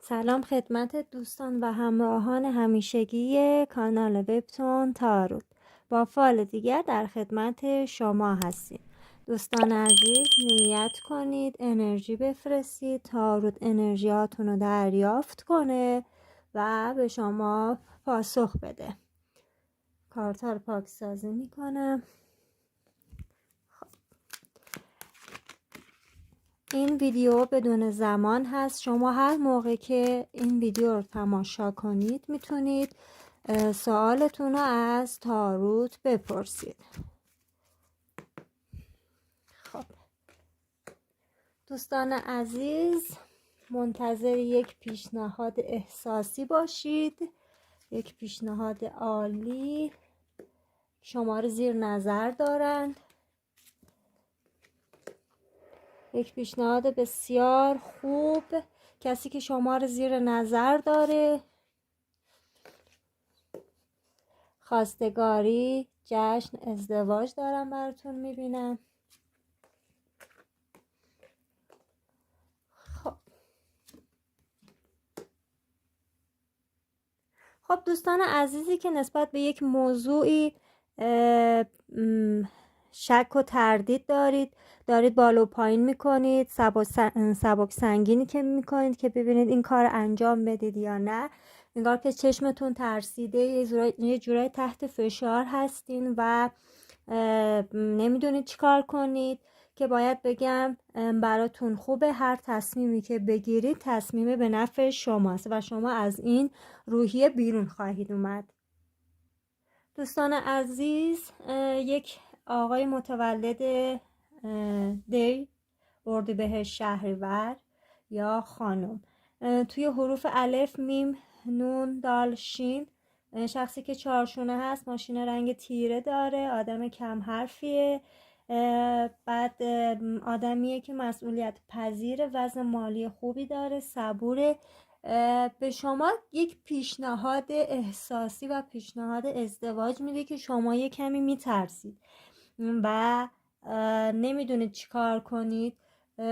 سلام خدمت دوستان و همراهان همیشگی کانال وبتون تاروت. با فال دیگر در خدمت شما هستیم. دوستان عزیز نیت کنید انرژی بفرستید، تاروت انرژیاتون رو دریافت کنه و به شما پاسخ بده. کارتا رو پاک سازی میکنم. این ویدیو بدون زمان هست. شما هر موقع که این ویدیو رو تماشا کنید میتونید سوالتون رو از تاروت بپرسید. خب دوستان عزیز منتظر یک پیشنهاد احساسی باشید، یک پیشنهاد عالی. شما رو زیر نظر دارند، یک پیشنهاد بسیار خوب. کسی که شما رو زیر نظر داره، خواستگاری، جشن، ازدواج دارم براتون میبینم. خب دوستان عزیزی که نسبت به یک موضوعی شک و تردید دارید بالا و پایین میکنید، سبک سنگینی که میکنید که ببینید این کار انجام بدید یا نه. انگار که چشمتون ترسیده، یه جورای تحت فشار هستین و نمیدونید چی کار کنید. که باید بگم براتون خوبه. هر تصمیمی که بگیرید تصمیم به نفع شماست و شما از این روحیه بیرون خواهید اومد. دوستان عزیز یک آقای متولد دی اردیبهشت شهریور یا خانم توی حروف الف میم نون دال شین، شخصی که چارشونه هست، ماشین رنگ تیره داره، آدم کم حرفیه، بعد آدمیه که مسئولیت پذیر، وضع مالی خوبی داره، صبوره. به شما یک پیشنهاد احساسی و پیشنهاد ازدواج میده که شما یک کمی میترسید و نمیدونید چی کار کنید.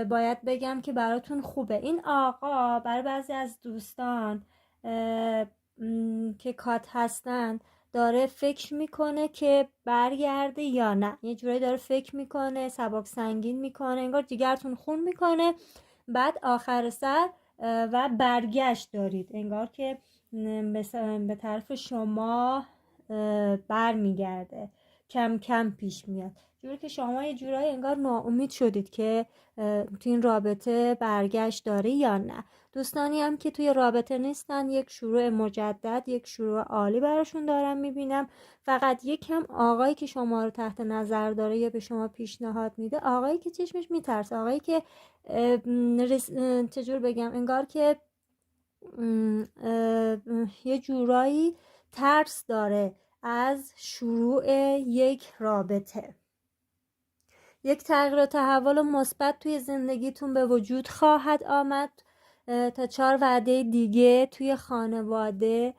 باید بگم که براتون خوبه. این آقا برای بعضی از دوستان که کات هستن داره فکر میکنه که برگرده یا نه. یه جورایی داره فکر میکنه، سبک سنگین میکنه، انگار جیگرتون خون میکنه. بعد آخر سر و برگشت دارید، انگار که به طرف شما برمیگرده، کم کم پیش میاد، جوری که شما یه جورایی انگار ناامید شدید که توی این رابطه برگشت داره یا نه. دوستانی هم که توی رابطه نیستن، یک شروع مجدد، یک شروع عالی براشون دارم میبینم. فقط یکم آقایی که شما رو تحت نظر داره یا به شما پیشنهاد میده، آقایی که چشمش میترسه، آقایی که چجور بگم، انگار که یه جورایی ترس داره از شروع یک رابطه. یک تغییر و تحول مثبت توی زندگیتون به وجود خواهد آمد. تا 4 وعده دیگه توی خانواده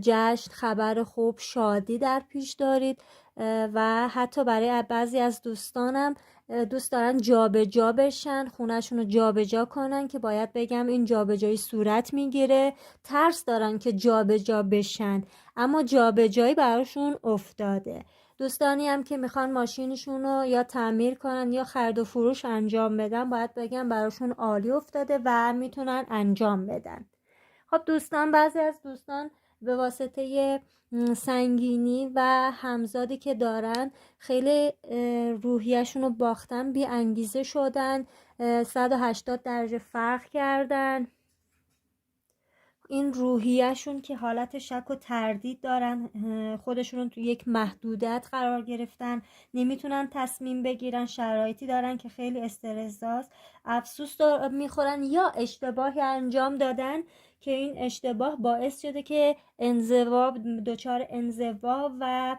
جشن، خبر خوب، شادی در پیش دارید و حتی برای بعضی از دوستانم دوست دارن جابجا بشن، خونه‌شون رو جابجا کنن که باید بگم این جابجایی صورت میگیره. ترس دارن که جابجا بشن اما جابجایی براشون افتاده. دوستانی هم که میخوان ماشینشون رو یا تعمیر کنن یا خرید و فروش انجام بدن، باید بگم براشون عالی افتاده و میتونن انجام بدن. خب دوستان، بعضی از دوستان به واسطه سنگینی و همزادی که دارن خیلی روحیشون رو باختن، بی انگیزه شدن، 180 درجه فرق کردن. این روحیهشون که حالت شک و تردید دارن، خودشون تو یک محدودیت قرار گرفتن، نمیتونن تصمیم بگیرن، شرایطی دارن که خیلی استرس‌زاست، افسوس میخورن یا اشتباهی انجام دادن که این اشتباه باعث شده که دچار انزوا و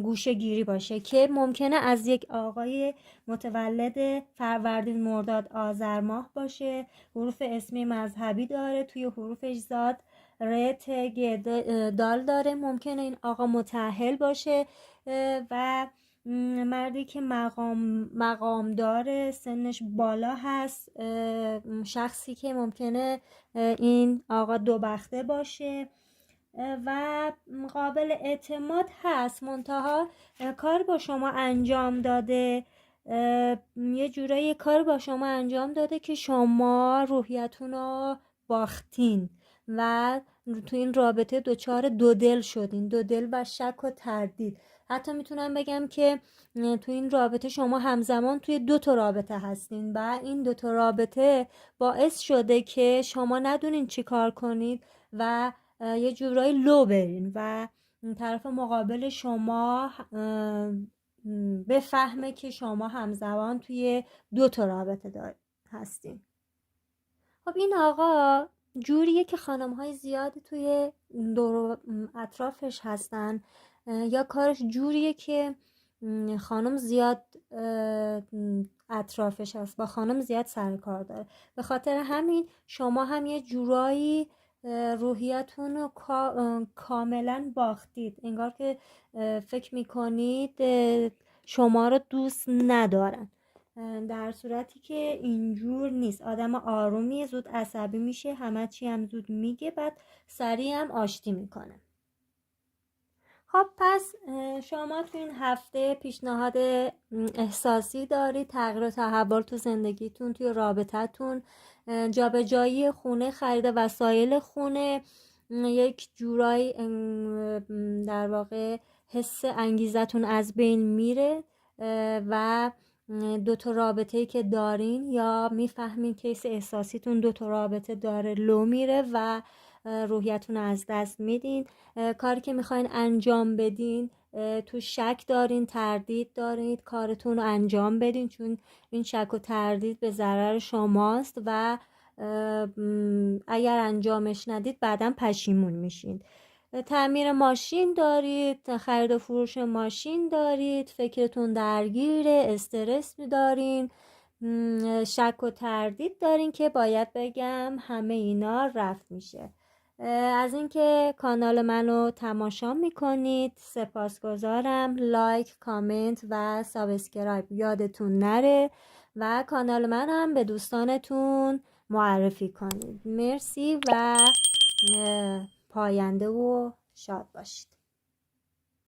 گوشه گیری باشه که ممکنه از یک آقای متولد فروردین مرداد آذر ماه باشه. حروف اسمی مذهبی داره، توی حروفش زاد ر ت گ دال داره. ممکنه این آقا متأهل باشه و مردی که مقام داره، سنش بالا هست، شخصی که ممکنه این آقا دو بخته باشه و قابل اعتماد هست، منتها کار با شما انجام داده، یه جورایی کار با شما انجام داده که شما روحیتون رو باختین و تو این رابطه دچار دو دل شدین، دو دل و شک و تردید. حتی میتونم بگم که تو این رابطه شما همزمان توی دو تا رابطه هستین و این دو تا رابطه باعث شده که شما ندونین چی کار کنید و یه جورایی لو برین و طرف مقابل شما بفهمه که شما همزمان توی دو تا رابطه هستین. خب این آقا جوریه که خانم‌های زیادی توی دور اطرافش هستن یا کارش جوریه که خانم زیاد اطرافش هست، با خانم زیاد سر کار داره. به خاطر همین شما هم یه جورایی روحیتون رو کاملا باختید، انگار که فکر میکنید شما رو دوست ندارن، در صورتی که اینجور نیست. آدم آرومیه، زود عصبی میشه، همه چی هم زود میگه، بعد سریع هم آشتی میکنه. خب پس شما تو این هفته پیشنهاد احساسی دارید، تغییر و تحول تو زندگیتون، توی رابطتون، جابجایی خونه، خرید وسایل خونه، یک جورایی در واقع حس انگیزتون از بین میره و دو تا رابطه‌ای که دارین یا میفهمین که احساسیتون دو تا رابطه داره لو میره و روحیتون از دست میدین. کاری که میخواین انجام بدین تو شک دارین، تردید دارید، کارتون رو انجام بدین، چون این شک و تردید به ضرر شماست و اگر انجامش ندید بعداً پشیمون میشین. تعمیر ماشین دارید، خرید و فروش ماشین دارید، فکرتون درگیره، استرس دارین، شک و تردید دارین که باید بگم همه اینا رفت میشه. از اینکه کانال منو تماشا میکنید سپاسگزارم. لایک، کامنت و سابسکرایب یادتون نره و کانال منم به دوستانتون معرفی کنید. مرسی و پاینده و شاد باشید.